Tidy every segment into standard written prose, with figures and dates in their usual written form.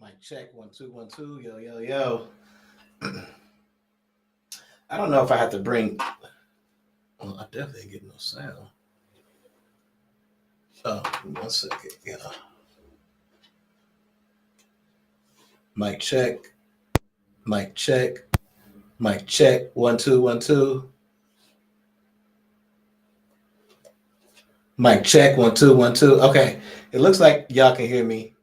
Mic check 1 2 1 2. Yo yo yo. I don't know if I have to bring. Well, I definitely ain't getting no sound. Oh, 1 second. Yeah. Mic check. Mic check. Mic check 1 2 1 2. Mic check 1 2 1 2. Okay. It looks like y'all can hear me.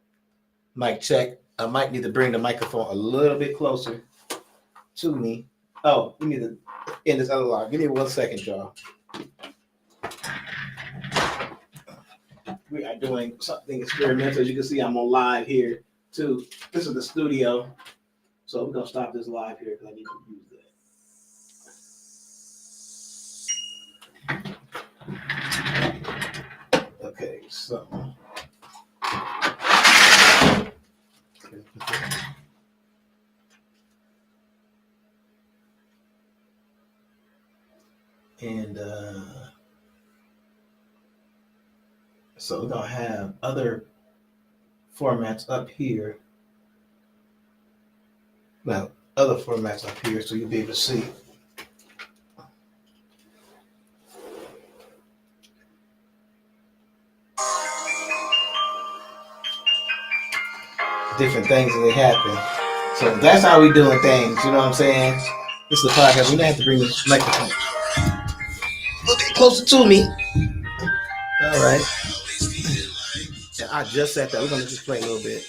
Mic check. I might need to bring the microphone a little bit closer to me. Oh, we need to end this other live. Give me 1 second, y'all. We are doing something experimental. As you can see, I'm on live here too. This is the studio. So we're gonna stop this live here because I need to use that. Okay, so and so we're gonna have other formats up here. Now, other formats up here, so you'll be able to see. Different things that happen. So that's how we doing things, you know what I'm saying? This is the podcast. We don't have to bring this microphone a little bit closer to me. All right. And I just said that. We're gonna just play a little bit.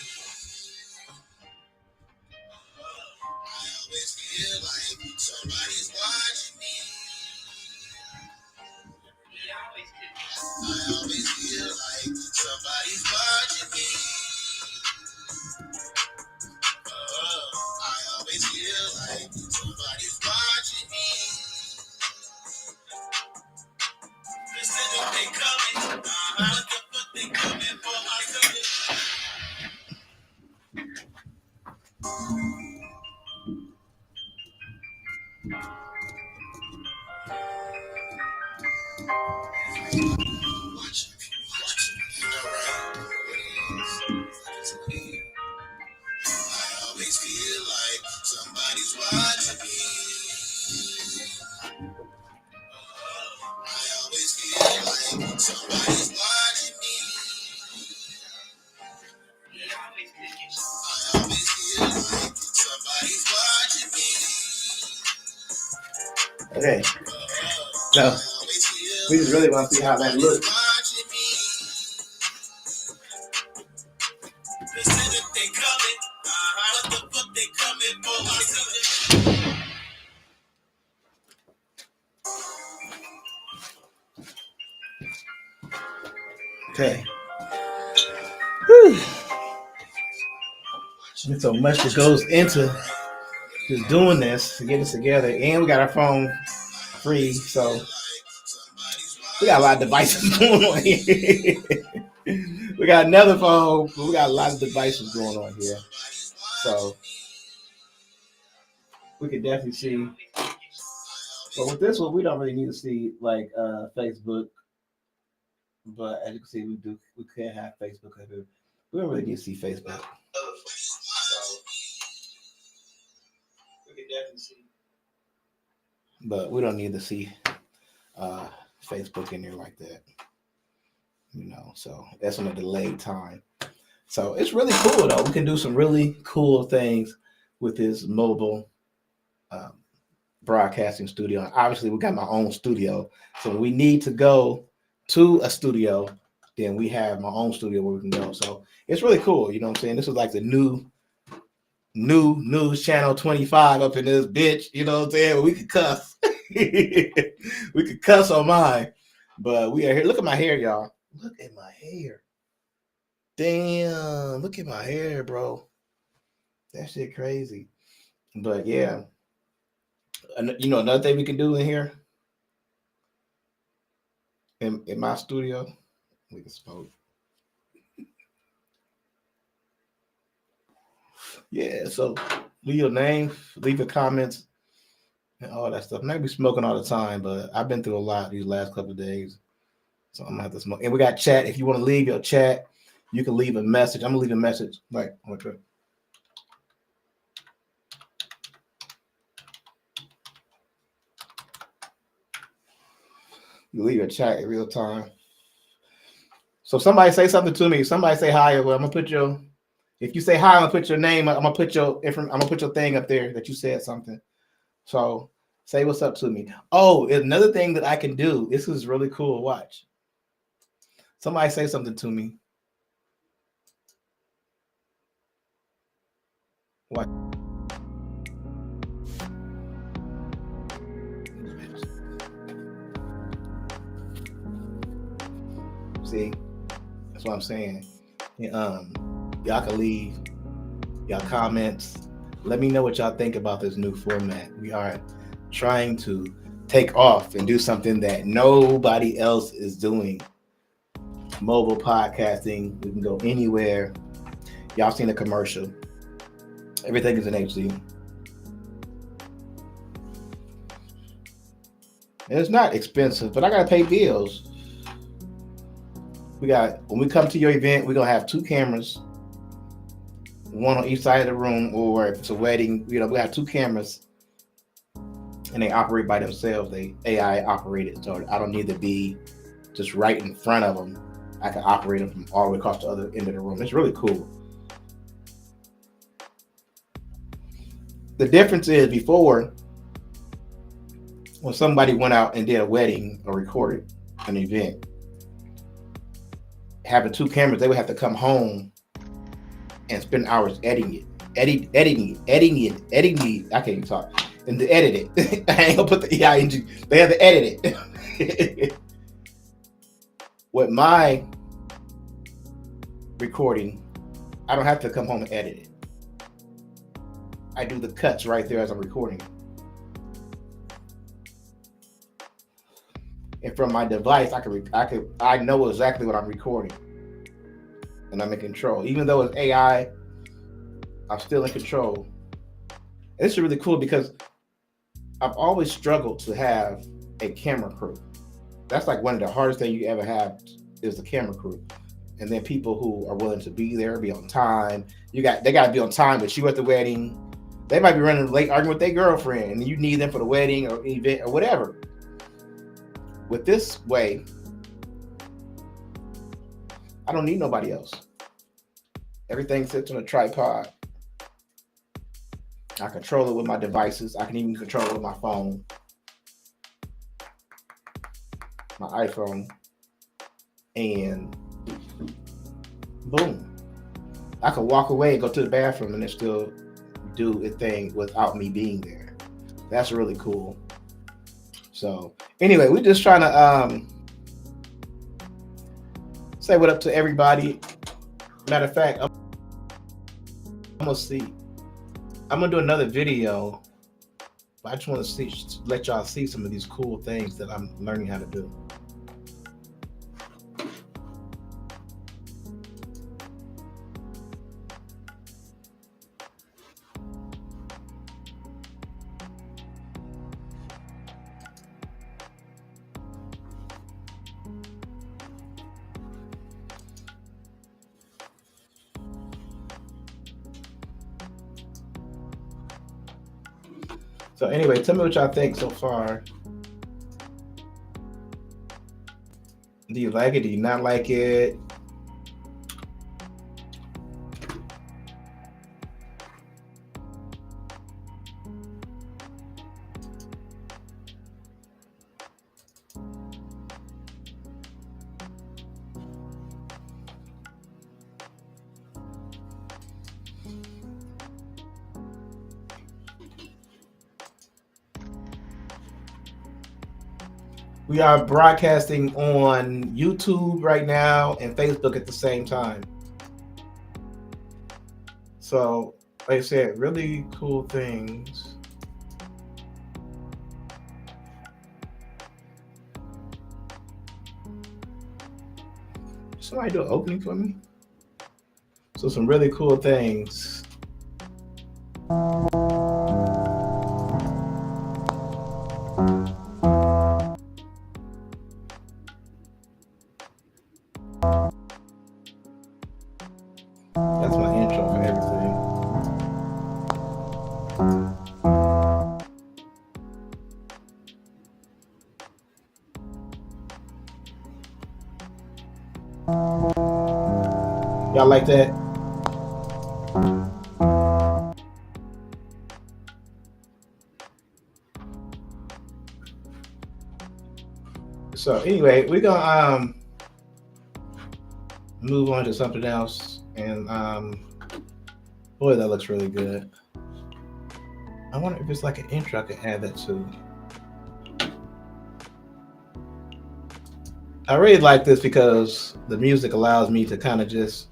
Okay. So we just really want to see how that looks. Okay. Whew. There's so much that goes into just doing this to get this together, and we got our phone free, so we got a lot of devices going on here. We got another phone, but we got a lot of devices going on here, so we can definitely see. But with this one, we don't really need to see like Facebook. But as you can see, we can have Facebook. We don't really need to see Facebook. So we can definitely see. But we don't need to see Facebook in there like that. You know, so that's on a delayed time. So it's really cool though. We can do some really cool things with this mobile broadcasting studio. And obviously, we got my own studio. So when we need to go to a studio, then we have my own studio where we can go. So it's really cool. You know what I'm saying? This is like the new news channel 25 up in this bitch. You know what I'm saying? We could cuss. We could cuss on mine. But we are here. Look at my hair, y'all. Look at my hair. Damn. Look at my hair, bro. That shit crazy. But yeah. You know, another thing we can do in here, in my studio, we can smoke. Yeah, so leave your name, leave your comments, and all that stuff. Maybe smoking all the time, but I've been through a lot these last couple of days, so I'm gonna have to smoke. And we got chat. If you want to leave your chat, you can leave a message. I'm gonna leave a message. Like, okay. You leave a chat in real time. So somebody say something to me. Somebody say hi. Well, I'm gonna put your. If you say hi, I'm gonna put your name. I'm gonna put your. I'm gonna put your thing up there that you said something. So say what's up to me. Oh, another thing that I can do. This is really cool. Watch. Somebody say something to me. Watch. See, that's what I'm saying. Y'all can leave y'all comments. Let me know what y'all think about this new format. We are trying to take off and do something that nobody else is doing. Mobile podcasting. We can go anywhere. Y'all seen the commercial. Everything is in HD. And it's not expensive, but I gotta pay bills. When we come to your event, we're gonna have 2 cameras, one on each side of the room, or if it's a wedding, we have 2 cameras and they operate by themselves. They AI operated, so I don't need to be just right in front of them. I can operate them from all the way across the other end of the room. It's really cool. The difference is before, when somebody went out and did a wedding or recorded an event, having 2 cameras, they would have to come home and spend hours editing it. I can't even talk. And to edit it. I ain't gonna put the AI engine. They have to edit it. With my recording, I don't have to come home and edit it. I do the cuts right there as I'm recording it. And from my device, I know exactly what I'm recording, and I'm in control. Even though it's AI, I'm still in control. It's really cool because I've always struggled to have a camera crew. That's like one of the hardest things you ever have is the camera crew, and then people who are willing to be there, be on time. They got to be on time with you at the wedding. They might be running late arguing with their girlfriend, and you need them for the wedding or event or whatever. With this way, I don't need nobody else. Everything sits on a tripod. I control it with my devices. I can even control it with my phone, my iPhone, and boom. I can walk away and go to the bathroom and it still do a thing without me being there. That's really cool. So anyway, we're just trying to say what up to everybody. Matter of fact, I'm gonna do another video, but I just want to let y'all see some of these cool things that I'm learning how to do. So anyway, tell me what y'all think so far. Do you like it? Do you not like it? We are broadcasting on YouTube right now and Facebook at the same time. So, like I said, really cool things. Somebody do an opening for me? So some really cool things. That's my intro for everything. like that. So anyway, we're gonna move on to something else, and boy, that looks really good. I wonder if it's like an intro I can add that to. I really like this because the music allows me to kind of just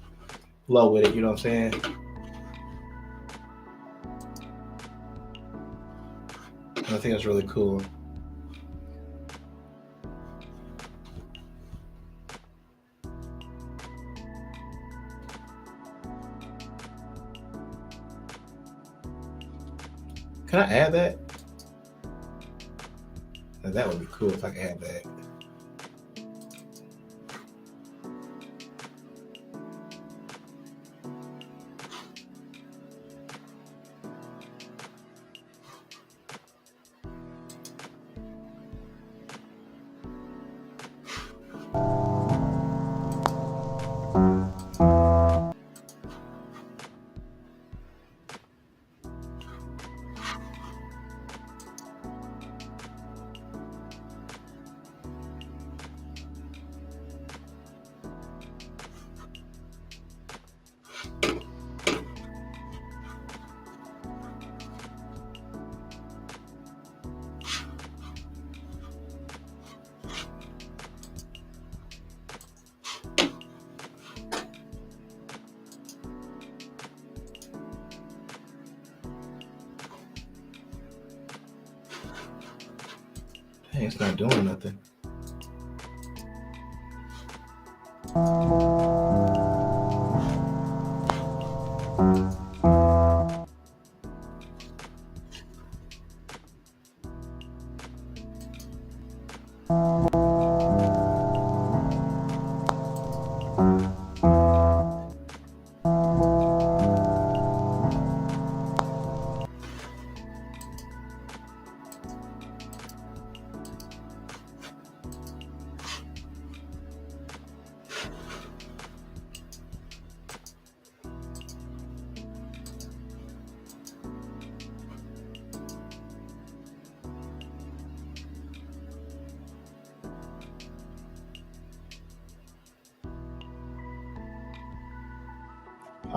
flow with it. You know what I'm saying? And I think that's really cool. Can I add that? That would be cool if I could add that. Dang, it's not doing nothing.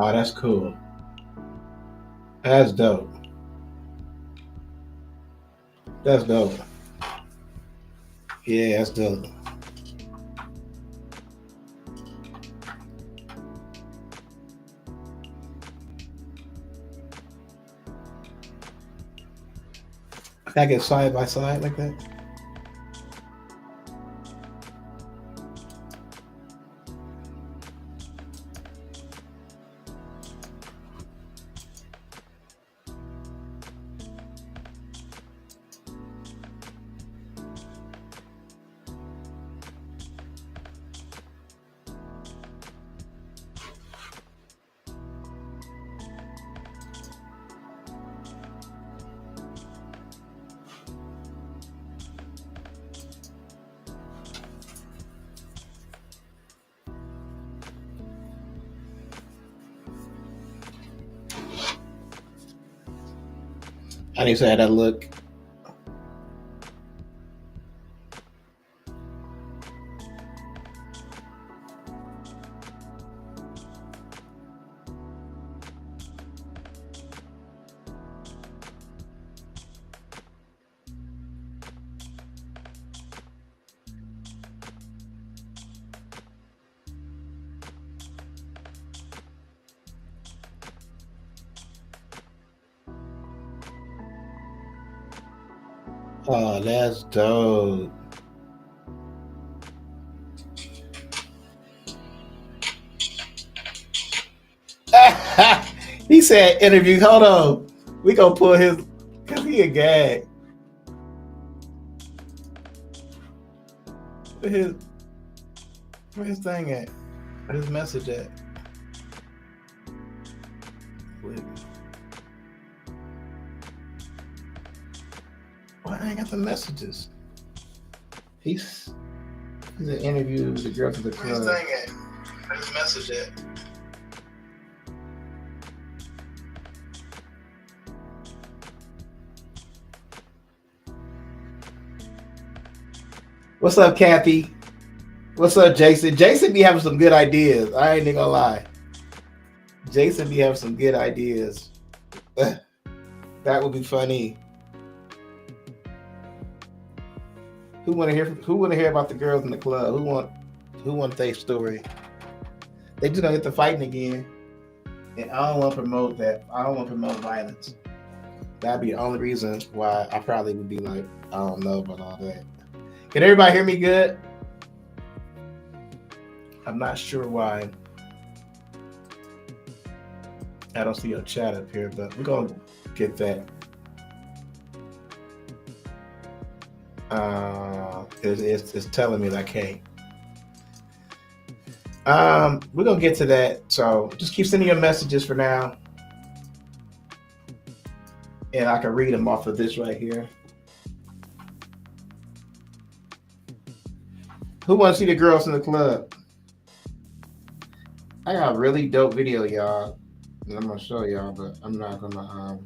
Oh, that's cool. That's dope. That's dope. Yeah, that's dope. Can I get side by side like that? I need to say how that look. Oh, that's dope. He said interview. Hold on. We gonna pull his cause he a gag. Where his thing at? Where his message at? Wait. Why I ain't got the messages? He's an interview with the girl to the club. Where his thing at? Where his message at? What's up, Kathy? What's up, Jason? Jason be having some good ideas. I ain't gonna lie. Jason be having some good ideas. That would be funny. Who want to hear? Who want to hear about the girls in the club? Who want their story? They just gonna get to fighting again, and I don't want to promote that. I don't want to promote violence. That'd be the only reason why I probably would be like, I don't know about all that. Can everybody hear me good? I'm not sure why I don't see your chat up here, but we're gonna get that. It's telling me that I can't. We're gonna get to that. So just keep sending your messages for now, and I can read them off of this right here. Who wants to see the girls in the club? I got a really dope video, y'all. And I'm gonna show y'all, but I'm not gonna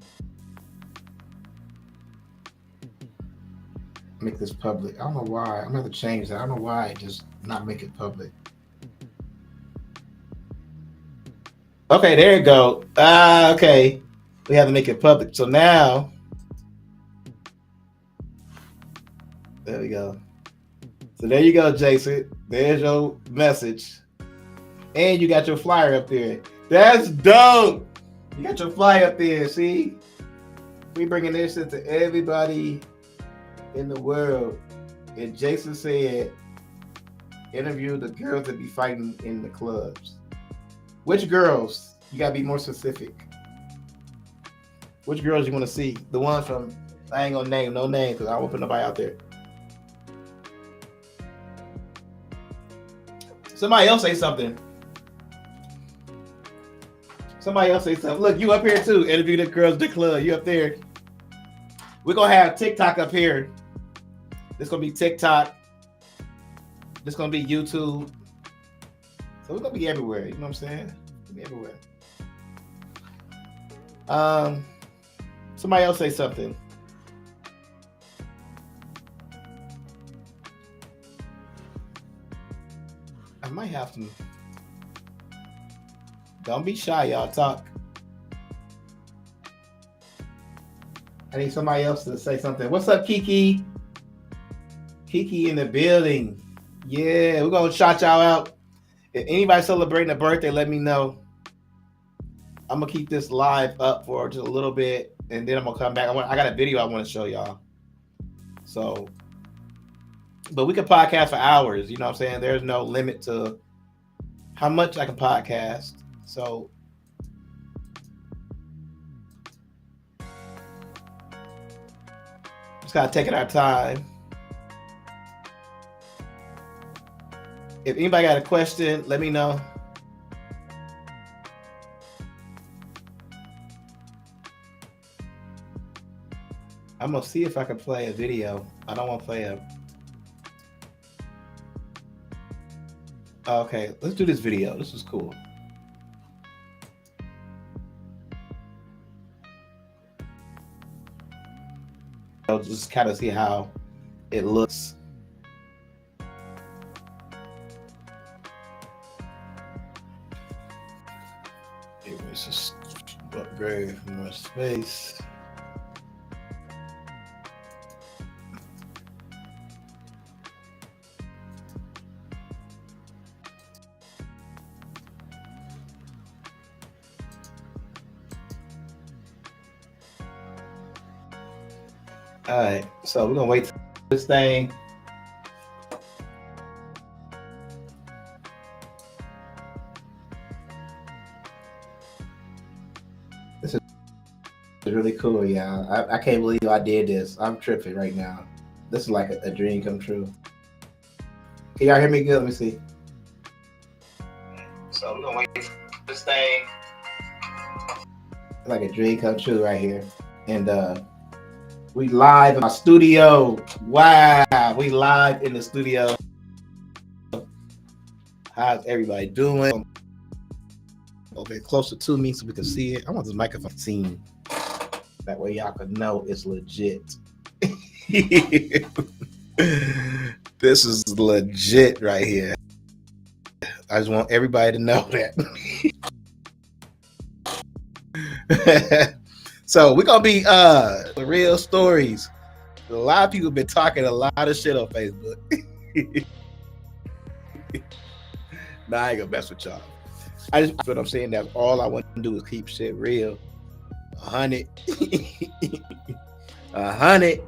make this public. I don't know why. I'm gonna have to change that. I don't know why I just not make it public. Okay, there you go. Okay. We have to make it public. So now, there we go. So there you go, Jason. There's your message. And you got your flyer up there. That's dope. You got your flyer up there, see? We bringing this into everybody in the world. And Jason said, interview the girls that be fighting in the clubs. Which girls? You gotta be more specific. Which girls you want to see? The ones from, I ain't gonna name no name because I won't put nobody out there. Somebody else say something. Somebody else say something. Look, you up here too. Interview the girls at the club. You up there. We're gonna have TikTok up here. This gonna be TikTok. This gonna be YouTube. So we're gonna be everywhere. You know what I'm saying? We'll be everywhere. Somebody else say something. I might have to. Don't be shy, y'all. Talk. I need somebody else to say something. What's up, Kiki? Kiki in the building. Yeah, we're gonna shout y'all out. If anybody celebrating a birthday, let me know. I'm gonna keep this live up for just a little bit, and then I'm gonna come back. I got a video I want to show y'all. So, but we can podcast for hours. You know what I'm saying? There's no limit to how much I can podcast. So, just gotta take it our time. If anybody got a question, let me know. I'm gonna see if I can play a video. I don't want to play a. Okay, let's do this video. This is cool. I'll just kind of see how it looks. Let's just upgrade more space. All right, so we're gonna wait for this thing. This is really cool, y'all. I can't believe I did this. I'm tripping right now. This is like a dream come true. Can y'all hear me good? Let me see. So we're gonna wait for this thing. Like a dream come true right here. And we live in my studio. Wow, we live in the studio. How's everybody doing? Okay, closer to me so we can see it. I want this microphone seen. That way y'all can know it's legit. There This is legit right here. I just want everybody to know that. So we're gonna be the real stories. A lot of people have been talking a lot of shit on Facebook. Nah, I ain't gonna mess with y'all. What I'm saying, that's all I want to do is keep shit real. 100. 100.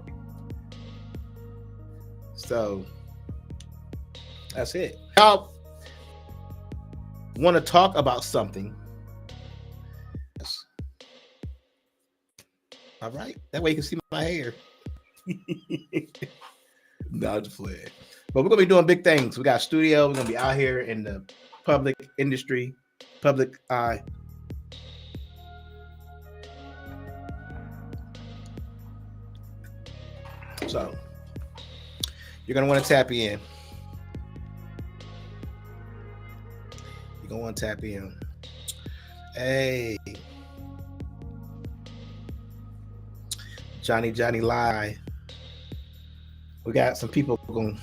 So that's it. Y'all want to talk about something? All right. That way you can see my hair. No, just playing. But we're gonna be doing big things. We got a studio. We're gonna be out here in the public industry, public eye. So you're gonna want to tap in. You're gonna want to tap in. Hey, Johnny Lie. We got some people going.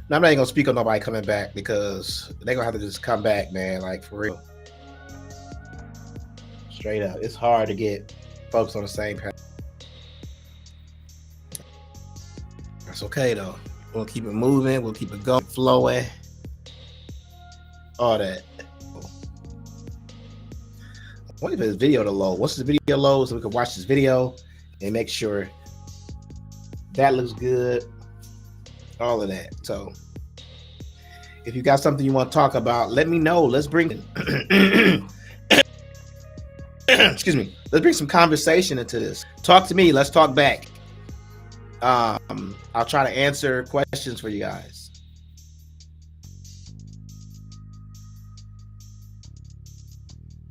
Now, I'm not even gonna speak on nobody coming back because they're gonna have to just come back, man. Like for real. Straight up. It's hard to get folks on the same page. That's okay though. We'll keep it moving, we'll keep it going, flowing. All that. I wonder if this video to load. Once the video loads, so we can watch this video and make sure that looks good. All of that. So if you got something you want to talk about, let me know. Let's bring excuse me. Let's bring some conversation into this. Talk to me. Let's talk back. I'll try to answer questions for you guys.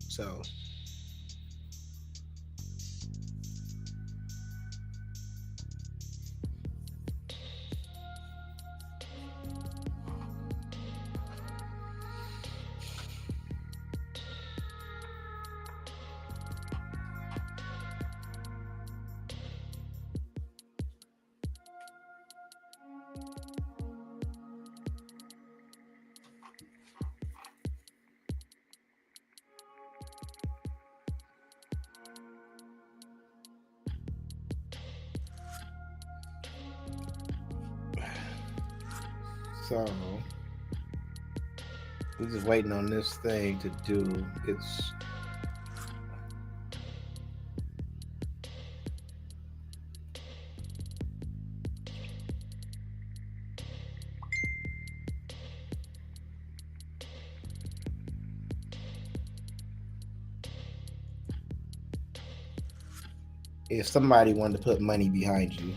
So we're just waiting on this thing to do its. If somebody wanted to put money behind you,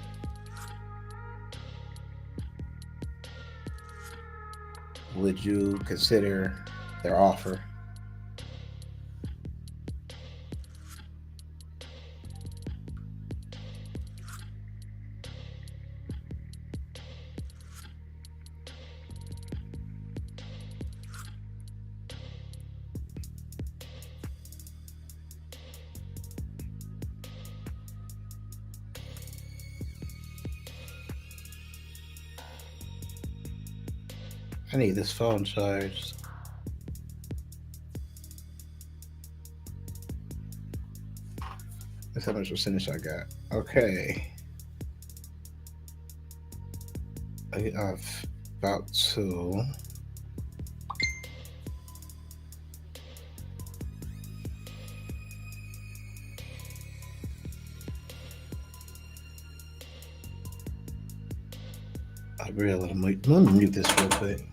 would you consider their offer? I need this phone charged. That's how much percentage I got. Okay. I've about to. I really let me mute this real quick.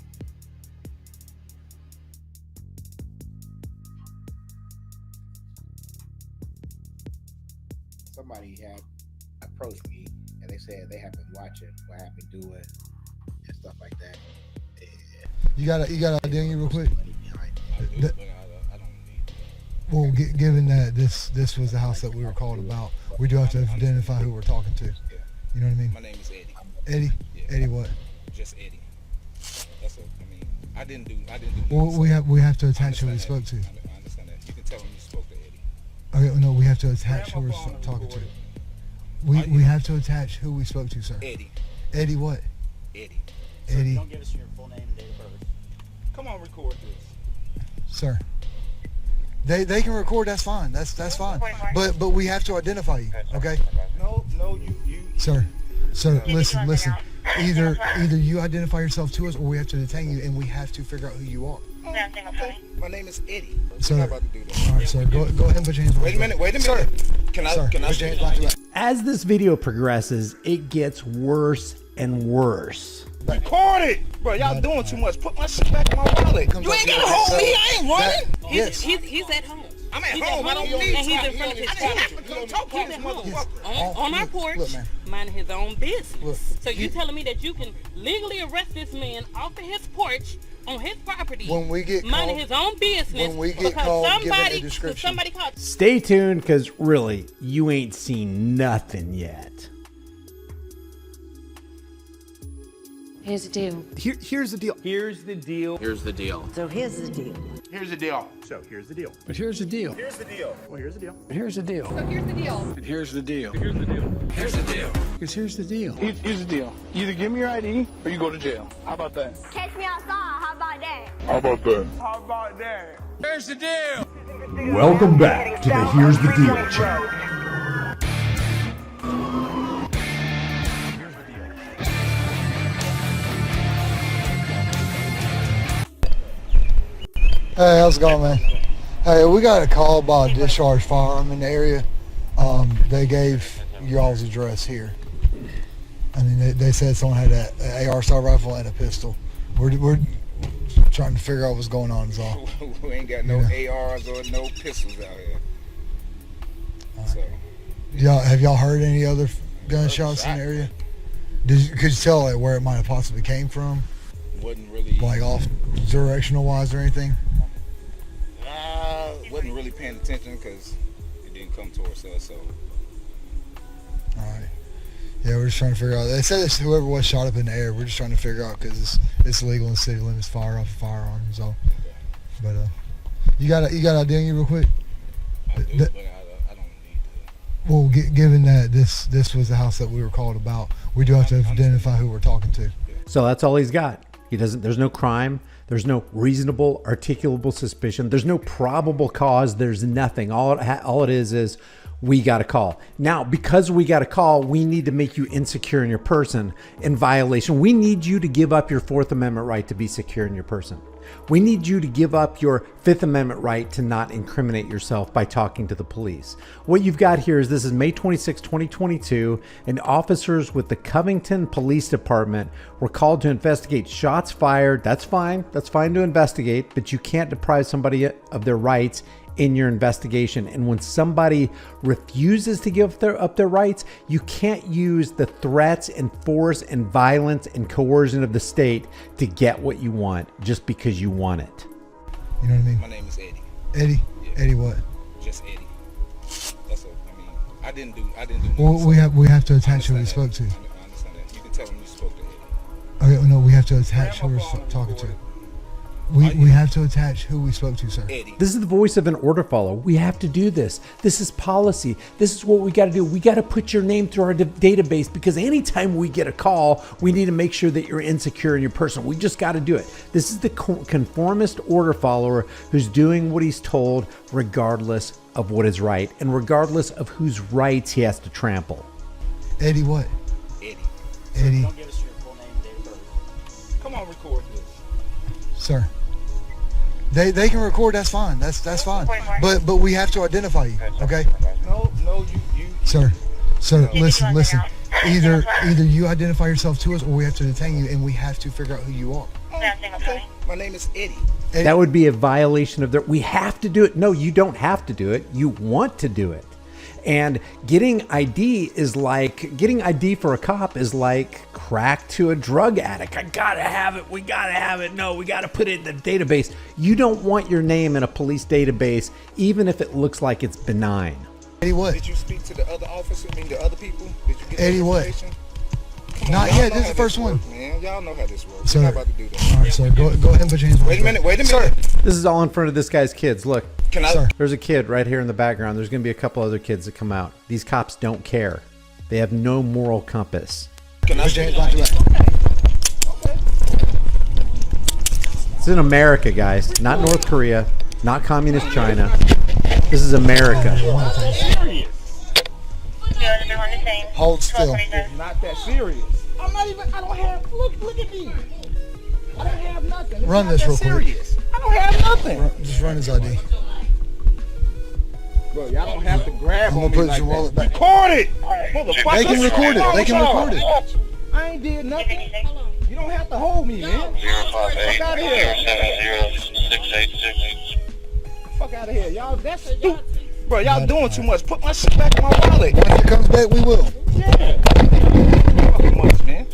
Somebody had approached me and they said they have been watching what I've been doing and stuff like that. And you got an idea real quick? I don't need. Well, given that this was the house that we were called about, we do have to identify who we're talking to. You know what I mean? My name is Eddie. Eddie? Yeah. Eddie what? Just Eddie. That's what I mean. I didn't do. Well, we have to attach who we spoke to. I understand that. You can tell him you spoke to Eddie. Okay, no, we have to attach who we're talking to. We have to attach who we spoke to, sir. Eddie. Eddie what? Eddie. Eddie. Don't give us your full name and date of birth. Come on, record this. Sir. They can record. That's fine. That's fine. But we have to identify you. Okay. No, you. Sir. Listen. Either you identify yourself to us, or we have to detain you, and we have to figure out who you are. Okay. My name is Eddie. Sir. I'm not about to do that. All right, sir. Go ahead and put your hands. Wait a minute. Sir. Can I Put your hands behind your back. As this video progresses, it gets worse and worse. record it? Bro, y'all doing too much. Put my shit back in my wallet. You ain't gotta hold me. I ain't running. He's at home. I'm at home. I don't need and he's in front of his car. He's at home on our porch, minding his own business. So you telling me that you can legally arrest this man off of his porch on his property, when we get minding called, his own business, when we get because called, somebody, give it a description. somebody called. Stay tuned, because really, you ain't seen nothing yet. Here's the deal. Here's the deal. Here's the deal. Here's the deal. So here's the deal. Here's the deal. So here's the deal. But here's the deal. Here's the deal. Well, here's the deal. Here's the deal. So here's the deal. And here's the deal. Here's the deal. Here's the deal. Because here's the deal. Here's the deal. Either give me your ID or you go to jail. How about that? Catch me outside. How about that? How about that? How about that? Here's the deal. Welcome back to the Here's the Deal channel. Hey, how's it going, man? Hey, we got a call by a discharged firearm in the area. They gave y'all's address here. I mean, they said someone had an AR-style rifle and a pistol. We're trying to figure out what's going on is all. We ain't got no ARs or no pistols out here. So. Have y'all heard any other gunshots in the area? Could you tell like where it might have possibly came from? Wasn't really. Like off directional wise or anything? Wasn't really paying attention because it didn't come towards us. So. All right. Yeah, we're just trying to figure out. They said it's whoever was shot up in the air. We're just trying to figure out because it's legal in city limits, fire off a firearm. So, but you got ID on you real quick? I do, but I don't need to. Well, given that this was the house that we were called about, we do have to identify who we're talking to. So that's all he's got. He doesn't. There's no crime. There's no reasonable, articulable suspicion. There's no probable cause. There's nothing. All it is we got a call. Now, because we got a call, we need to make you insecure in your person, in violation. We need you to give up your Fourth Amendment right to be secure in your person. We need you to give up your Fifth Amendment right to not incriminate yourself by talking to the police. What you've got here is this is May 26, 2022, and officers with the Covington Police Department were called to investigate shots fired. That's fine. That's fine to investigate, but you can't deprive somebody of their rights in your investigation. And when somebody refuses to give up their rights, you can't use the threats and force and violence and coercion of the state to get what you want just because you want it. You know what I mean? My name is Eddie. Eddie? Yeah. Eddie what? Just Eddie. That's what I mean. I didn't do. Well, we have to attach who we spoke to. I understand that. You can tell them you spoke to Eddie. Okay, no, we have to attach who we're talking to. We have to attach who we spoke to, sir. Eddie. This is the voice of an order follower. We have to do this. This is policy. This is what we got to do. We got to put your name through our database, because anytime we get a call, we need to make sure that you're insecure in your person. We just got to do it. This is the conformist order follower who's doing what he's told regardless of what is right and regardless of whose rights he has to trample. Eddie what? Eddie. Eddie. Don't give us your full name and date of birth. Come on, record this. Sir. They can record, that's fine. That's fine. But we have to identify you, okay? No, you. Sir, listen. Either you identify yourself to us, or we have to detain you, and we have to figure out who you are. Okay. My name is Eddie. That would be a violation of their. We have to do it. No, you don't have to do it. You want to do it. And getting ID for a cop is like crack to a drug addict. I gotta have it. We gotta have it. No, we gotta put it in the database. You don't want your name in a police database, even if it looks like it's benign. Eddie what? Did you speak to the other officer? The other people? Did you get Eddie what? Not yet. This is the first one. Man, y'all know how this works. Sir. We're not about to do that. All right, sir. Go ahead and put your hands on. Wait a minute. Sir. This is all in front of this guy's kids. Look. Sir. There's a kid right here in the background. There's going to be a couple other kids that come out. These cops don't care. They have no moral compass. Can I Put your hands on your back. It's in America, guys. Not North Korea. Not communist China. This is America. Hold still. It's not that serious. I'm not even. I don't have. Look at me. I don't have nothing. It's Run not this that real quick. serious. I don't have nothing. Just run his ID. Bro, y'all don't have to grab I'm on gonna me put like your wallet that. back. Record it, motherfucker. They can record it. They can record it. I ain't did nothing. You don't have to hold me, man. 058 Fuck out of here. 070 Fuck out of here, y'all. That's stupid. Bro, y'all doing too much. Put my shit back in my wallet. When it comes back, we will. Yeah. Fucking much, man.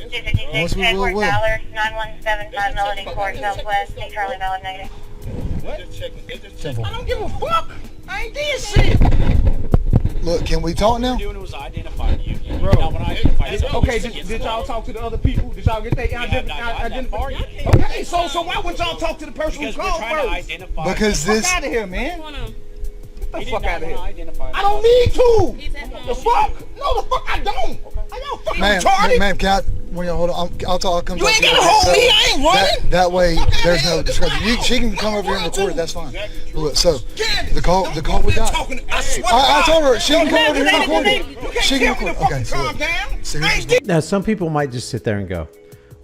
Once we will, we'll. 9175 Melody Court Southwest, St. Charlie Valley Negative. What? I don't give a fuck. I ain't did shit. Look, can we talk now? Bro, okay, did y'all talk to the other people? Did y'all get their identification? Okay, so why wouldn't y'all talk to the person who called first? Because this. Fuck out of here, man. Get the fuck out of here. I don't need to. The fuck? No, the fuck I don't. Are y'all fucking retarded? Ma'am, can I? When you hold on, I'll talk. You ain't gotta hold me. I ain't running. That way, there's no discussion. She can come over here and record it. That's fine. Look, so the call we got. I told her she can come over here and record it. She can record it. Okay, so look, seriously. Now, some people might just sit there and go,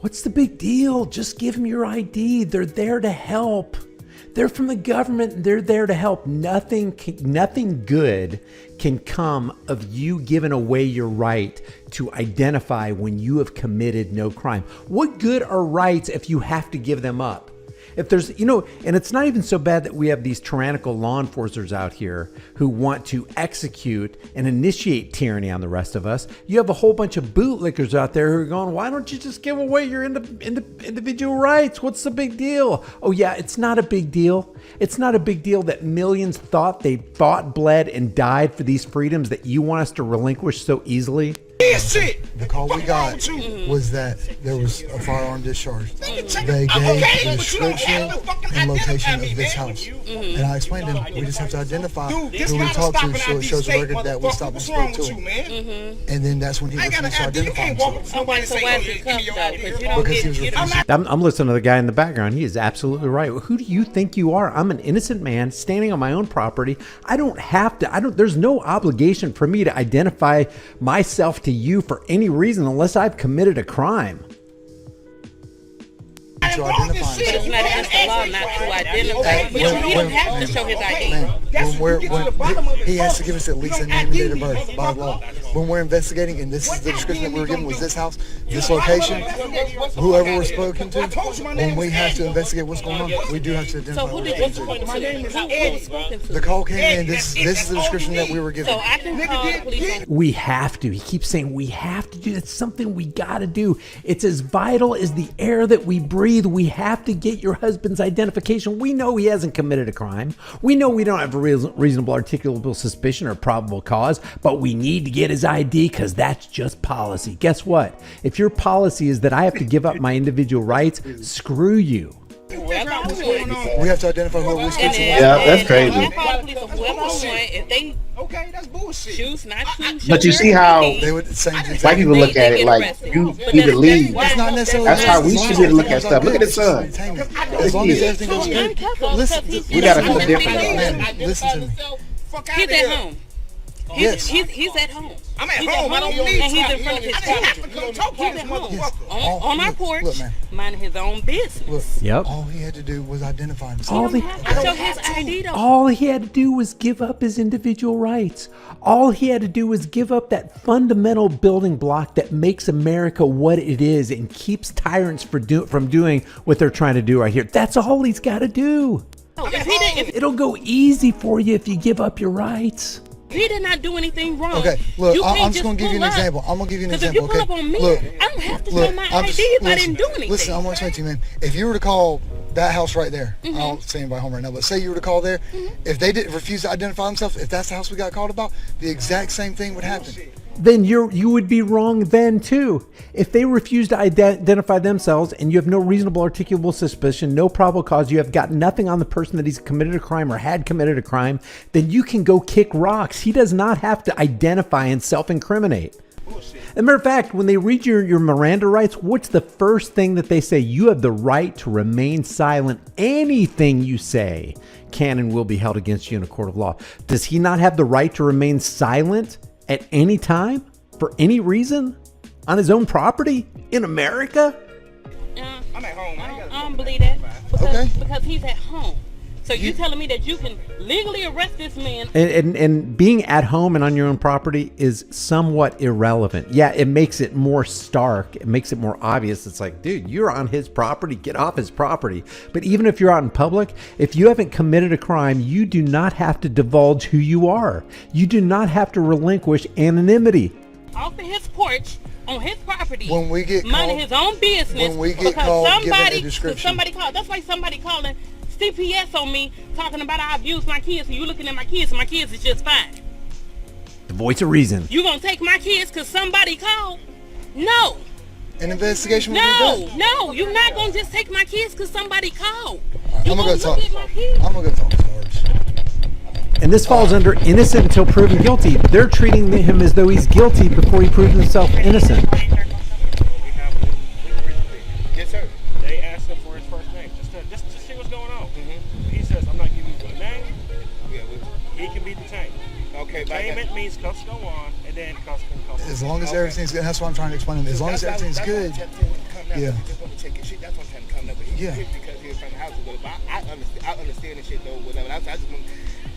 what's the big deal? Just give them your ID. They're there to help. They're from the government and they're there to help. Nothing good can come of you giving away your right to identify when you have committed no crime. What good are rights if you have to give them up? If there's, and it's not even so bad that we have these tyrannical law enforcers out here who want to execute and initiate tyranny on the rest of us. You have a whole bunch of bootlickers out there who are going, why don't you just give away your individual rights? What's the big deal? Oh yeah, it's not a big deal. It's not a big deal that millions thought they fought, bled, and died for these freedoms that you want us to relinquish so easily. The call we got was that there was a firearm discharge. They gave the description and location of this house. And I explained to them, we just have to identify who we talked to so it shows a record that we stopped and spoke to him. And then that's when he refused to identify himself. Okay, so why is it cuffed though? Because you don't Because he was refusing. I'm listening to the guy in the background. He is absolutely right. Who do you think you are? I'm an innocent man standing on my own property. There's no obligation for me to identify myself to you for any reason unless I've committed a crime. To identify But it's not against the law not to identify. He don't have to show his ID. He has to give us at least a name and date of birth by law. When we're investigating, and this is the description that we were given, was this house, this location, whoever we're spoken to, when we have to investigate what's going on, we do have to identify. So who did you spoke to? Who was spoken to? The call came in, this is the description that we were given. So I can call the police. We have to. He keeps saying we have to do. It's something we got to do. It's as vital as the air that we breathe. We have to get your husband's identification. We know he hasn't committed a crime. We know we don't have a reasonable articulable suspicion or probable cause, but we need to get his ID because that's just policy. Guess what? If your policy is that I have to give up my individual rights, screw you. We have to identify who we're speaking to. Yeah, that's crazy. If they that's bullshit. choose not to, But you see how They would say white people look at it like you either leave. it's not necessarily. That's how we should be able to look at stuff. Look at his son. As long as everything goes good. Listen, We gotta feel different. man, listen to me. Fuck out he's of here. at home. Yes. He's at home. I'm at He's home. I don't need and he's in front of his I didn't have to property. come talk to He's this at home. motherfucker. On our Look, porch, look, man. minding his own business. Look, Yep. all he had to do was identify himself. All He the- don't have to show his ID though. All he had to do was give up his individual rights. All he had to do was give up that fundamental building block that makes America what it is and keeps tyrants from doing what they're trying to do right here. That's all he's got to do. If he didn't, It'll go easy for you if you give up your rights. he did not do anything wrong. Okay, look, You can't I'm just gonna give you an pull up. example. I'm gonna give you an 'Cause example. if you Okay, pull up on me, look, I don't have to look, show my I'm ID just- if I listen, didn't do anything. Listen, I'm gonna explain to you, man. If you were to call that house right there, I don't say anybody home right now, but say you were to call there, if they didn't refuse to identify themselves, if that's the house we got called about, the exact same thing would happen. Then you would be wrong then too. If they refuse to identify themselves and you have no reasonable articulable suspicion, no probable cause, you have got nothing on the person that he's committed a crime or had committed a crime, then you can go kick rocks. He does not have to identify and self-incriminate. As a matter of fact, when they read your Miranda rights, what's the first thing that they say? You have the right to remain silent. Anything you say can and will be held against you in a court of law. Does he not have the right to remain silent at any time for any reason on his own property in America? I'm at home. I don't believe that because he's at home. So you telling me that you can legally arrest this man? And being at home and on your own property is somewhat irrelevant. Yeah, it makes it more stark. It makes it more obvious. It's like, dude, you're on his property. Get off his property. But even if you're out in public, if you haven't committed a crime, you do not have to divulge who you are. You do not have to relinquish anonymity. Off of his porch, on his property, When we get minding his own business. when we get called, give it a because description. somebody called. That's why somebody calling CPS on me, talking about I abuse my kids, and you looking at my kids, and my kids is just fine. The voice of reason. You gonna take my kids because somebody called? No. An investigation will be done. No, you're not gonna just take my kids because somebody called. I'm gonna go talk. I'm gonna go talk to Sarge. And this falls under innocent until proven guilty. They're treating him as though he's guilty before he proves himself innocent. Yes, sir. They asked him for his first name, just to see what's going on. He says, I'm not giving you a name. He can be detained. Okay, Detainment means cuffs go on, and then cuffs can come As long as everything's good, that's what I'm trying to explain to him. As long as everything's good, yeah. That's what I'm trying to come up with. Yeah. He's pissed because he's in front of the house. But I understand the shit though. Whatever. I just want,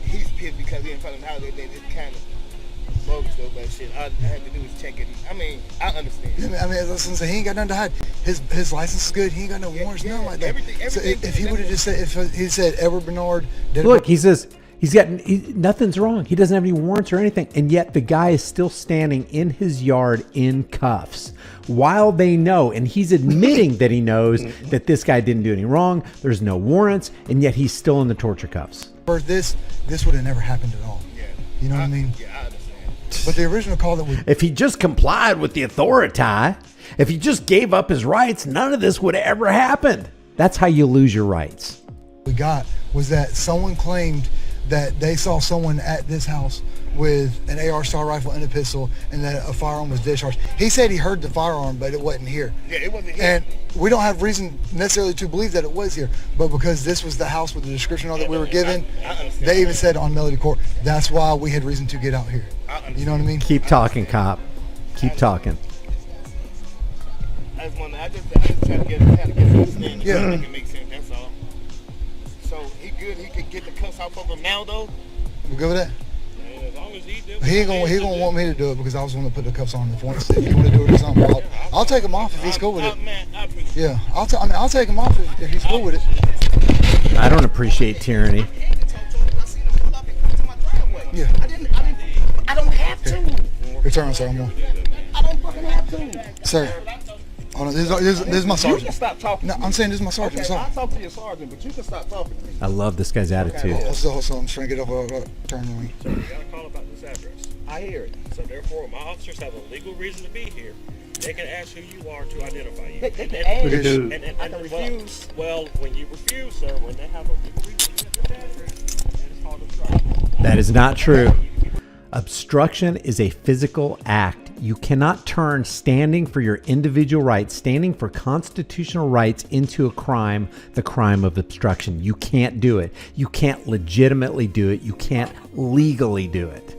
he's pissed because he's in front of the house. And then it's kind of bogus though. But shit, all I had to do was check it. I mean, I understand. I mean, listen, he ain't got nothing to hide. His license is good. He ain't got no warrants, nothing like that. Everything, so if he would have just said, if he said Edward Bernard, Look, he says nothing's wrong. He doesn't have any warrants or anything. And yet the guy is still standing in his yard in cuffs while they know. And he's admitting that he knows that this guy didn't do anything wrong. There's no warrants. And yet he's still in the torture cuffs. for this would have never happened at all. Yeah. You know what I mean? Yeah, I understand. But the original call that we If he just complied with the authority, if he just gave up his rights, none of this would have ever happened. That's how you lose your rights. got was that someone claimed that they saw someone at this house with an AR Star rifle and a pistol, and that a firearm was discharged. He said he heard the firearm, but it wasn't here. Yeah, it wasn't here. And we don't have reason necessarily to believe that it was here, but because this was the house with the description that we were given, they even said on Melody Court, that's why we had reason to get out here. You know what I mean? Keep talking, cop. Keep talking. I just try to get understanding. Yeah. Make it make sense, that's all. So he good, he could get the cuffs off of him now though? We good with that? And as long as he did, He ain't gonna want me to do it because I was the one to put the cuffs on him. If you want to do it or something, I'll take him off if he's cool with it. Man, I appreciate Yeah, I'll take him off if he's cool with it. I don't appreciate tyranny. I seen him pull up and come to my driveway. Yeah. I don't have to. Return, sir. I'm on. I don't fucking have to. Sir, hold on. This is my You sergeant. can stop talking. No, I'm saying this is my sergeant. Okay, Sorry. I'll talk to your sergeant, but you can stop talking to me. I love this guy's attitude. So I'm just trying to get over. Turn the lane. you got a call about this address. I hear it. So therefore, my officers have a legal reason to be here. They can ask who you are to identify you. They can And I can refuse. Well, when you refuse, sir, when they have a legal reason to get the address, that is called obstruction. That is not true. Obstruction is a physical act. You cannot turn standing for your individual rights, standing for constitutional rights into a crime, the crime of obstruction. You can't do it. You can't legitimately do it. You can't legally do it.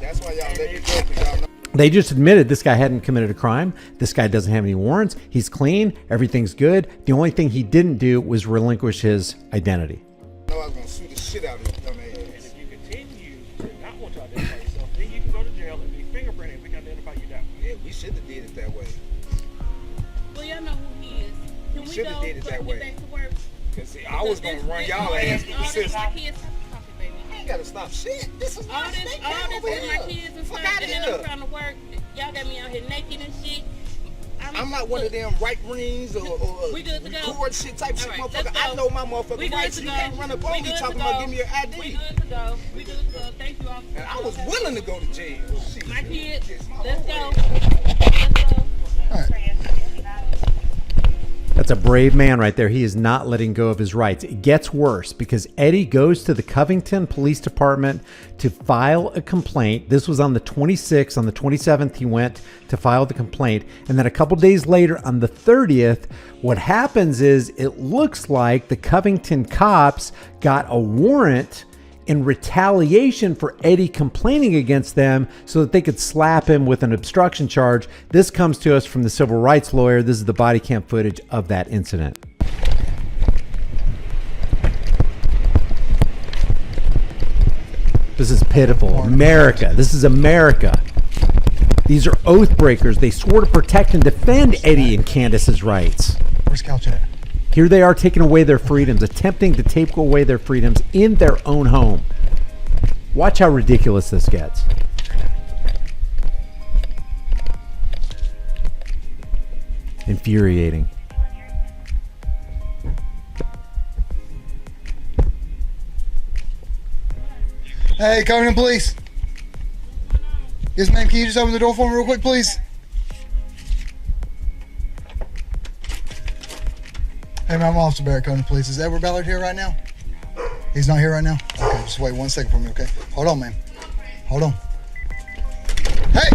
That's why y'all let me go, because y'all know. They just admitted this guy hadn't committed a crime. This guy doesn't have any warrants. He's clean. Everything's good. The only thing he didn't do was relinquish his identity. I was going to sue the shit out of his dumb ass. And if you continue to not want to identify yourself, then you can go to jail and be fingerprinted and we can identify you that way. Yeah, we should have did it that way. Well, y'all know who he is. Can we Shoulda go did it so that we way. get back to work? Because see, I was going to run y'all ass through the system. My kids, stop it, baby. I ain't got to stop shit. This is All my this snake is over my here. kids and Fuck stuff, out of and then I'm here. trying to work. Y'all got me out here naked and shit. I'm not one of them right rings or We good to go. record shit type shit, All right, motherfucker. let's I go. know my We motherfucking good rights. to You go. can't run up We on me good talking to about go. give me your ID. We good to go. We good to go. Thank you, officer. And I was willing to go to jail. Shit. My kids, It's my let's own go. way. Let's go. That's a brave man right there. He is not letting go of his rights. It gets worse because Eddie goes to the Covington Police Department to file a complaint. This was on the 26th. On the 27th, he went to file the complaint. And then a couple days later, on the 30th, what happens is it looks like the Covington cops got a warrant in retaliation for Eddie complaining against them so that they could slap him with an obstruction charge. This comes to us from the civil rights lawyer. This is the body cam footage of that incident. This is pitiful. America. This is America. These are oath breakers. They swore to protect and defend Eddie and Candace's rights. Where's Couch at? Here they are taking away their freedoms, attempting to take away their freedoms in their own home. Watch how ridiculous this gets. Infuriating. Hey, Covington Police. Yes, ma'am. Can you just open the door for me real quick, please? Hey, ma'am, I'm Officer Barrett, Covington Police. Is Edward Ballard here right now? He's not here right now? Okay, just wait 1 second for me, okay? Hold on, ma'am. Hold on. Hey!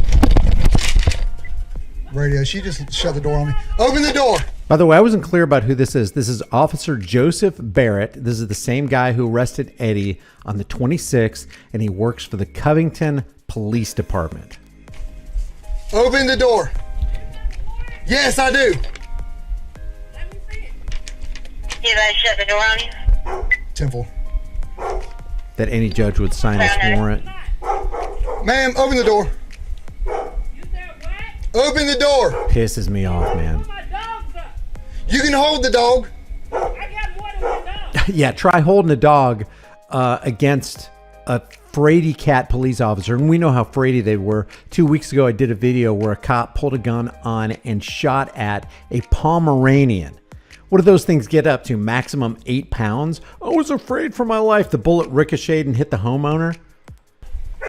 Radio, she just shut the door on me. Open the door! By the way, I wasn't clear about who this is. This is Officer Joseph Barrett. This is the same guy who arrested Eddie on the 26th, and he works for the Covington Police Department. Open the door. Yes, I do. You guys shut the door on you? Temple. That any judge would sign this warrant. Ma'am, open the door. Open the door. Pisses me off, man. You can hold the dog. Yeah, try holding a dog against a fraidy cat police officer. And we know how fraidy they were. 2 weeks ago, I did a video where a cop pulled a gun on and shot at a Pomeranian. What do those things get up to? Maximum 8 pounds? I was afraid for my life. The bullet ricocheted and hit the homeowner.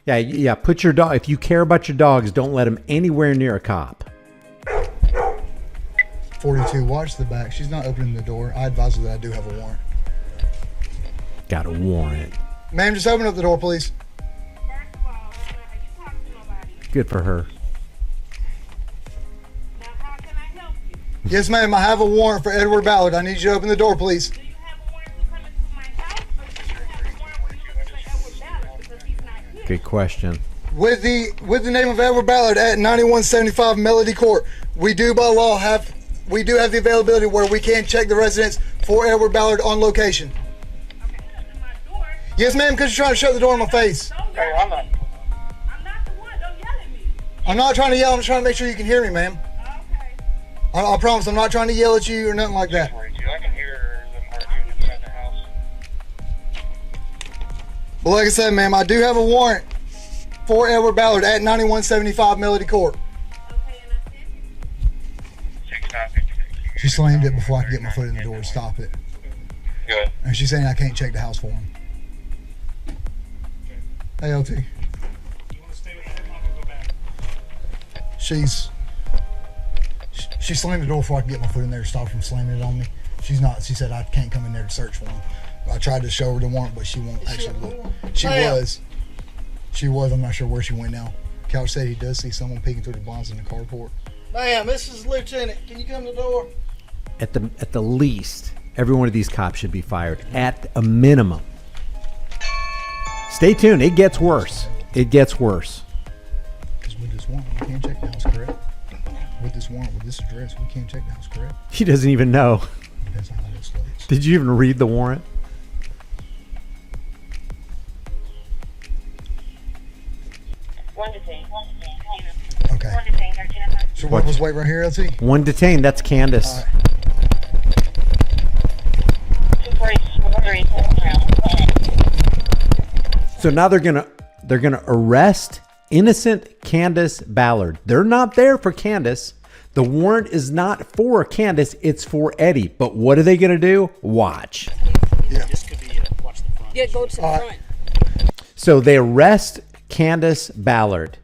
Yeah, put your dog, if you care about your dogs, don't let them anywhere near a cop. 42, watch the back. She's not opening the door. I advise her that I do have a warrant. Got a warrant. Ma'am, just open up the door, please. Good for her. Yes, ma'am, I have a warrant for Edward Ballard. I need you to open the door, please. Good question. With the name of Edward Ballard at 9175 Melody Court, we do by law have the availability where we can check the residence for Edward Ballard on location. Yes, ma'am, because you're trying to shut the door in my face. Hey, I'm not. I'm not trying to yell. I'm just trying to make sure you can hear me, ma'am. I promise I'm not trying to yell at you or nothing like that. I can hear them arguing inside the house. But like I said, ma'am, I do have a warrant for Edward Ballard at 9175 Melody Court. She slammed it before I could get my foot in the door to stop it. Good. And she's saying I can't check the house for him. Hey, LT. You want to stay with him? I'm gonna go back. She slammed the door before I could get my foot in there to stop her from slamming it on me. She said I can't come in there to search for him. I tried to show her the warrant, but she won't actually look. She was. I'm not sure where she went now. Couch said he does see someone peeking through the blinds in the carport. Ma'am, this is Lieutenant. Can you come to the door? At the least, every one of these cops should be fired. At a minimum. Stay tuned. It gets worse. It gets worse. Because with this warrant, we can't check the house, correct? With this warrant, with this address, we can't check the house, correct? He doesn't even know. That's how it states. Did you even read the warrant? One detained. Okay. One detained. So what was wait right here, LT? One detained. That's Candace. So now they're gonna arrest innocent Candace Ballard. They're not there for Candace. The warrant is not for Candace. It's for Eddie. But what are they gonna do? Watch. Yeah. This could be watch the front. Yeah, go to the front. So they arrest Candace Ballard.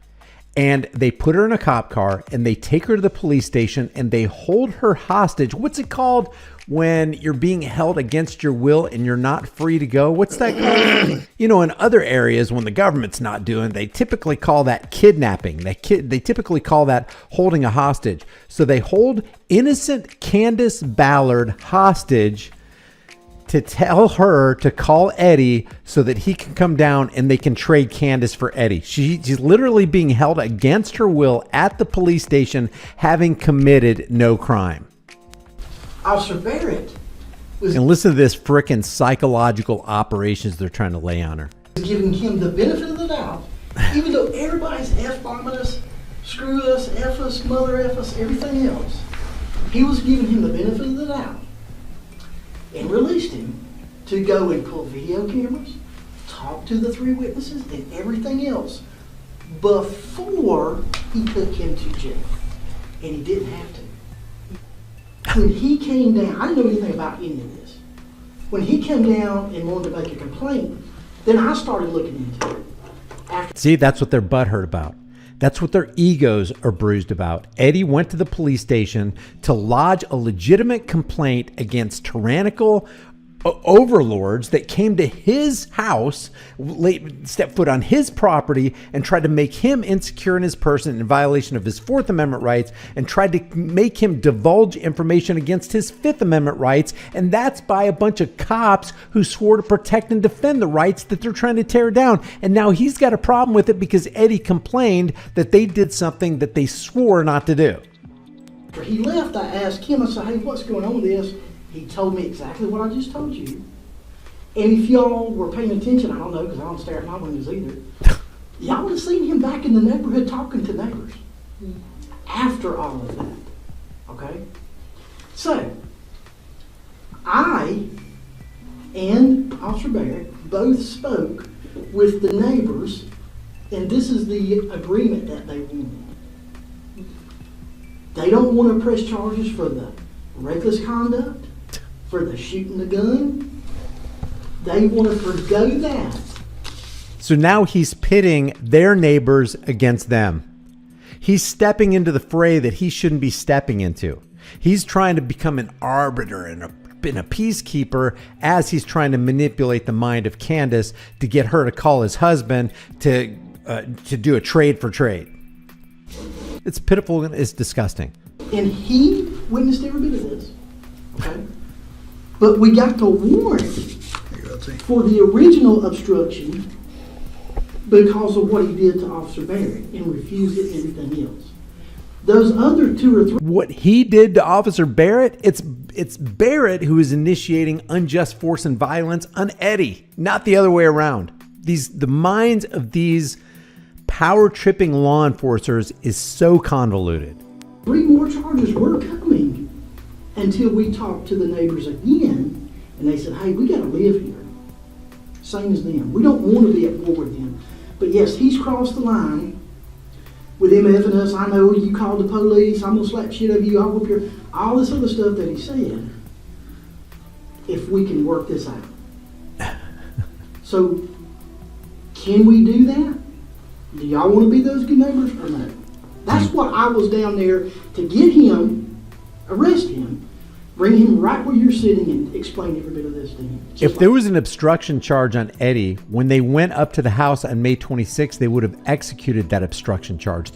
And they put her in a cop car and they take her to the police station and they hold her hostage. What's it called when you're being held against your will and you're not free to go? What's that called? You know, in other areas when the government's not doing, they typically call that kidnapping. They typically call that holding a hostage. So they hold innocent Candace Ballard hostage to tell her to call Eddie so that he can come down and they can trade Candace for Eddie. She's literally being held against her will at the police station, having committed no crime. Officer Barrett was And listen to this frickin' psychological operations they're trying to lay on her. giving him the benefit of the doubt, even though everybody's F-bombing us, screw us, F us, mother F us, everything else. He was giving him the benefit of the doubt and released him to go and pull video cameras, talk to the 3 witnesses and everything else before he took him to jail. And he didn't have to. When he came down, I didn't know anything about any of this. When he came down and wanted to make a complaint, then I started looking into it. See, that's what they're butthurt about. That's what their egos are bruised about. Eddie went to the police station to lodge a legitimate complaint against tyrannical overlords that came to his house, stepped foot on his property, and tried to make him insecure in his person in violation of his Fourth Amendment rights, and tried to make him divulge information against his Fifth Amendment rights. And that's by a bunch of cops who swore to protect and defend the rights that they're trying to tear down. And now he's got a problem with it because Eddie complained that they did something that they swore not to do. After he left, I asked him, I said, hey, what's going on with this? He told me exactly what I just told you. And if y'all were paying attention, I don't know, because I don't stare at my windows either, y'all would have seen him back in the neighborhood talking to neighbors after all of that. Okay? So, I and Officer Barrett both spoke with the neighbors, and this is the agreement that they wanted. They don't want to press charges for the reckless conduct, for the shooting the gun. They want to forgo that. So now he's pitting their neighbors against them. He's stepping into the fray that he shouldn't be stepping into. He's trying to become an arbiter and a peacekeeper as he's trying to manipulate the mind of Candace to get her to call his husband to do a trade for trade. It's pitiful and it's disgusting. And he witnessed every bit of this. Okay? But we got the warrant for the original obstruction because of what he did to Officer Barrett and refused it and everything else. Those other 2 or 3... What he did to Officer Barrett, it's Barrett who is initiating unjust force and violence on Eddie, not the other way around. The minds of these power-tripping law enforcers is so convoluted. 3 more charges were coming until we talked to the neighbors again, and they said, hey, we got to live here. Same as them. We don't want to be at war with them. But yes, he's crossed the line with him effing us. I know you called the police. I'm going to slap shit out of you. I'll whoop your... All this other stuff that he said, if we can work this out. So, can we do that? Do y'all want to be those good neighbors or no? That's what I was down there to get him, arrest him, bring him right where you're sitting and explain every bit of this to him. If there was an obstruction charge on Eddie, when they went up to the house on May 26th, they would have executed that obstruction charge.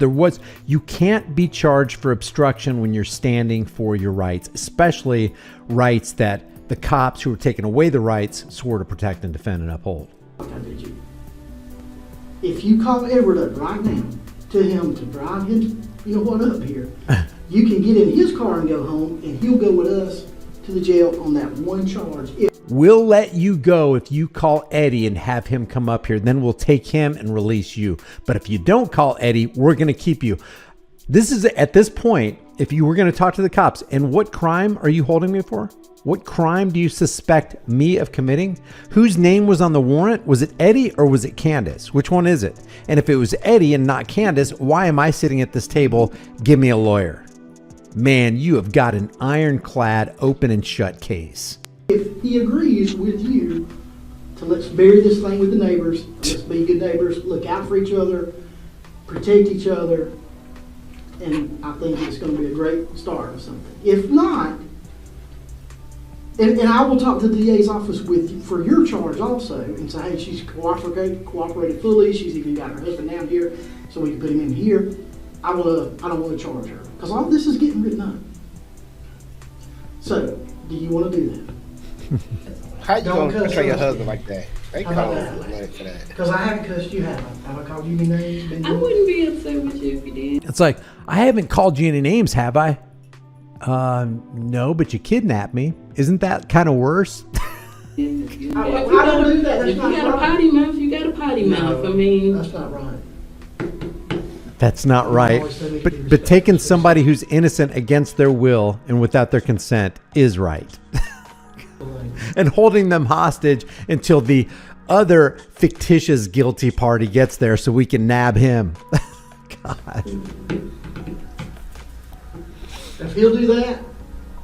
You can't be charged for obstruction when you're standing for your rights, especially rights that the cops who were taking away the rights swore to protect and defend and uphold. If you call Everett up right now, to him to drive him, up here, you can get in his car and go home, and he'll go with us to the jail on that one charge. We'll let you go if you call Eddie and have him come up here. Then we'll take him and release you. But if you don't call Eddie, we're going to keep you. This is at this point, if you were going to talk to the cops, and what crime are you holding me for? What crime do you suspect me of committing? Whose name was on the warrant? Was it Eddie or was it Candace? Which one is it? And if it was Eddie and not Candace, why am I sitting at this table? Give me a lawyer. Man, you have got an ironclad open and shut case. If he agrees with you to let's bury this thing with the neighbors, let's be good neighbors, look out for each other, protect each other, and I think it's going to be a great start of something. If not, and I will talk to the DA's office with you for your charge also, and say, hey, she's cooperated fully. She's even got her husband down here, so we can put him in here. I don't want to charge her because all this is getting written up. So, do you want to do that? How you going to portray your husband like that? They call it for that. Because I haven't cussed you, have I called you any names? I wouldn't be upset with you if you did. It's like, I haven't called you any names, have I? No, but you kidnapped me. Isn't that kind of worse? I don't do that. If you got a potty mouth, you got a potty mouth. I mean, that's not right. That's not right. But taking somebody who's innocent against their will and without their consent is right. And holding them hostage until the other fictitious guilty party gets there so we can nab him. God. If he'll do that,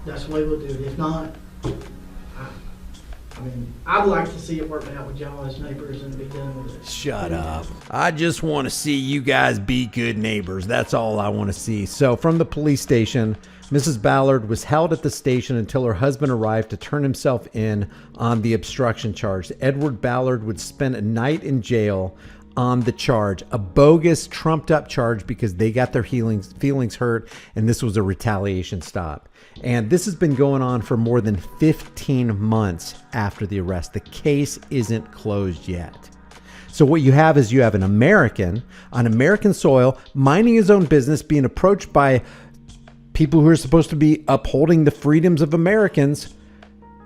that's the way we'll do it. If not, I mean, I'd like to see it work out with y'all as neighbors and be done with it. Shut up. I just want to see you guys be good neighbors. That's all I want to see. So from the police station, Mrs. Ballard was held at the station until her husband arrived to turn himself in on the obstruction charge. Edward Ballard would spend a night in jail on the charge, a bogus, trumped up charge because they got their feelings hurt, and this was a retaliation stop. And this has been going on for more than 15 months after the arrest. The case isn't closed yet. So what you have is an American on American soil, minding his own business, being approached by people who are supposed to be upholding the freedoms of Americans,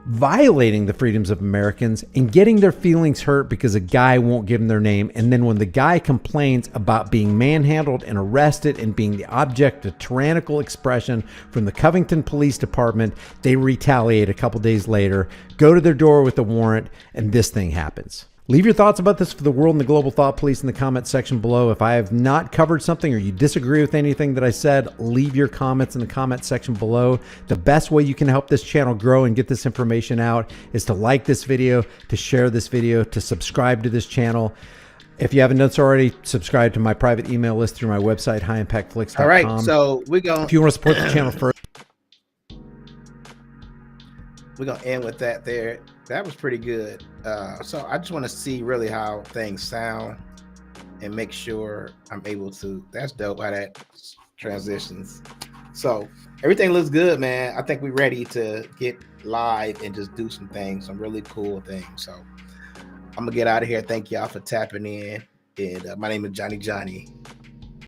violating the freedoms of Americans, and getting their feelings hurt because a guy won't give them their name. And then when the guy complains about being manhandled and arrested and being the object of tyrannical expression from the Covington Police Department, they retaliate a couple days later, go to their door with a warrant, and this thing happens. Leave your thoughts about this for the world and the global thought police in the comment section below. If I have not covered something or you disagree with anything that I said, leave your comments in the comment section below. The best way you can help this channel grow and get this information out is to like this video, to share this video, to subscribe to this channel. If you haven't done so already, subscribe to my private email list through my website, highimpactflix.com. All right, so we're going. If you want to support the channel first, we're going to end with that there. That was pretty good. So I just want to see really how things sound and make sure I'm able to. That's dope how that transitions. So everything looks good, man. I think we're ready to get live and just do some things, some really cool things. So I'm going to get out of here. Thank y'all for tapping in. And my name is Johnny.